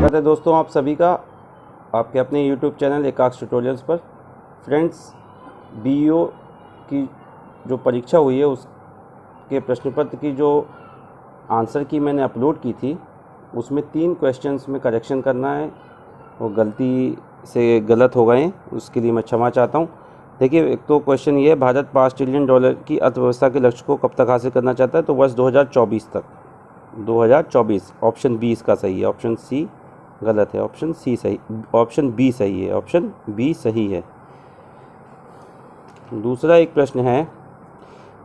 स्वागत है दोस्तों आप सभी का आपके अपने YouTube चैनल एकाक्ष ट्यूटोरियल्स पर। फ्रेंड्स, बीईओ की जो परीक्षा हुई है उसके प्रश्न पत्र की जो आंसर की मैंने अपलोड की थी उसमें 3 क्वेश्चंस में करेक्शन करना है। वो गलती से गलत हो गए, उसके लिए मैं क्षमा चाहता हूँ। देखिए, एक तो क्वेश्चन ये है, भारत $5 ट्रिलियन की अर्थव्यवस्था के लक्ष्य को कब तक हासिल करना चाहता है? तो वर्ष 2024 तक। 2024 ऑप्शन बी इसका सही है, ऑप्शन सी गलत है, ऑप्शन सी सही, ऑप्शन बी सही है, ऑप्शन बी सही है। दूसरा एक प्रश्न है,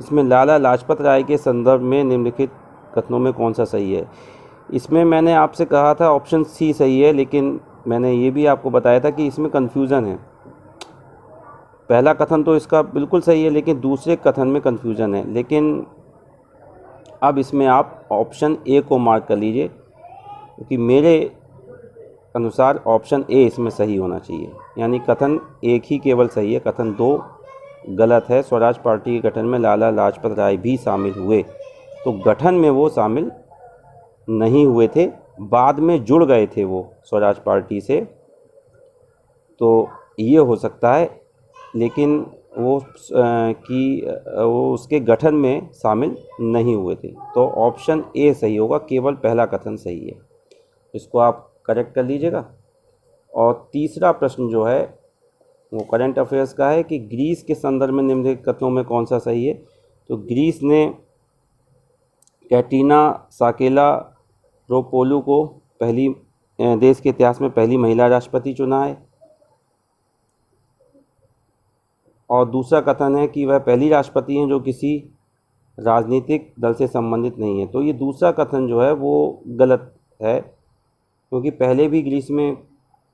इसमें लाला लाजपत राय के संदर्भ में निम्नलिखित कथनों में कौन सा सही है? इसमें मैंने आपसे कहा था ऑप्शन सी सही है, लेकिन मैंने ये भी आपको बताया था कि इसमें कन्फ्यूज़न है। पहला कथन तो इसका बिल्कुल सही है, लेकिन दूसरे कथन में कन्फ्यूज़न है। लेकिन अब इसमें आप ऑप्शन ए को मार्क कर लीजिए, क्योंकि मेरे अनुसार ऑप्शन ए इसमें सही होना चाहिए। यानी कथन एक ही केवल सही है, कथन 2 गलत है। स्वराज पार्टी के गठन में लाला लाजपत राय भी शामिल हुए, तो गठन में वो शामिल नहीं हुए थे, बाद में जुड़ गए थे वो स्वराज पार्टी से, तो ये हो सकता है। लेकिन वो उसके गठन में शामिल नहीं हुए थे, तो ऑप्शन ए सही होगा, केवल पहला कथन सही है। इसको आप करेक्ट कर लीजिएगा। और तीसरा प्रश्न जो है वो करंट अफेयर्स का है कि ग्रीस के संदर्भ में निम्नलिखित कथनों में कौन सा सही है? तो ग्रीस ने कैटरीना साकेलारोपोलू को देश के इतिहास में पहली महिला राष्ट्रपति चुना है। और दूसरा कथन है कि वह पहली राष्ट्रपति हैं जो किसी राजनीतिक दल से संबंधित नहीं है। तो ये दूसरा कथन जो है वो गलत है, क्योंकि पहले भी ग्रीस में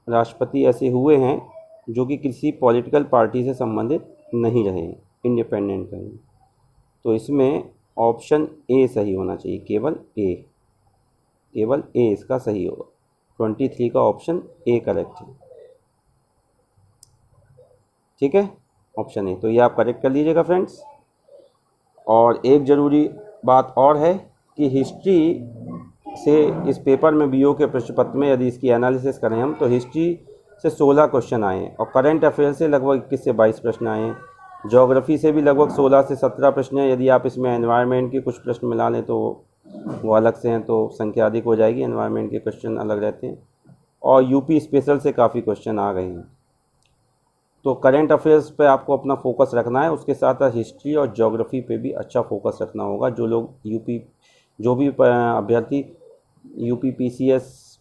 राष्ट्रपति ऐसे हुए हैं जो कि किसी पॉलिटिकल पार्टी से संबंधित नहीं रहे, इंडिपेंडेंट रहे। तो इसमें ऑप्शन ए सही होना चाहिए, केवल ए इसका सही होगा। 23 का ऑप्शन ए करेक्ट है, ठीक है, ऑप्शन ए। तो ये आप करेक्ट कर लीजिएगा फ्रेंड्स। और एक ज़रूरी बात और है कि हिस्ट्री से इस पेपर में बीओ के प्रश्न पत्र में यदि इसकी एनालिसिस करें हम, तो हिस्ट्री से 16 क्वेश्चन आए हैं, और करंट अफेयर से लगभग 21 से 22 प्रश्न आए हैं। ज्योग्राफी से भी लगभग 16 से 17 प्रश्न हैं। यदि आप इसमें एनवायरनमेंट के कुछ प्रश्न मिला लें तो वो अलग से हैं, तो संख्या अधिक हो जाएगी, एनवायरनमेंट के क्वेश्चन अलग रहते हैं। और यूपी स्पेशल से काफ़ी क्वेश्चन आ गए हैं। तो करंट अफेयर्स पे आपको अपना फोकस रखना है, उसके साथ साथ हिस्ट्री और ज्योग्राफी पे भी अच्छा फोकस रखना होगा। जो भी अभ्यर्थी यूपी पीसीएस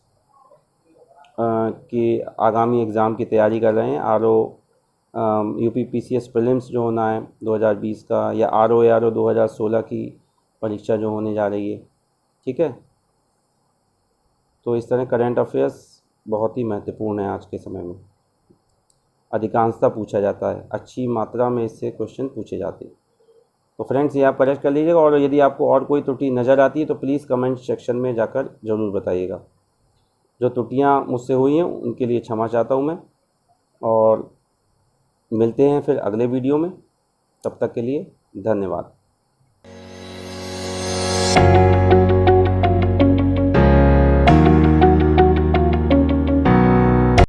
के आगामी एग्ज़ाम की तैयारी कर रहे हैं, यूपी पीसीएस प्रीलिम्स जो होना है 2020 का, या आरओ 2016 की परीक्षा जो होने जा रही है, ठीक है। तो इस तरह करंट अफेयर्स बहुत ही महत्वपूर्ण है आज के समय में, अधिकांशतः पूछा जाता है, अच्छी मात्रा में इससे क्वेश्चन पूछे जाते हैं। तो फ्रेंड्स, ये आप करेक्ट कर लीजिएगा। और यदि आपको और कोई त्रुटि नज़र आती है तो प्लीज़ कमेंट सेक्शन में जाकर ज़रूर बताइएगा। जो त्रुटियाँ मुझसे हुई हैं उनके लिए क्षमा चाहता हूँ मैं, और मिलते हैं फिर अगले वीडियो में। तब तक के लिए धन्यवाद।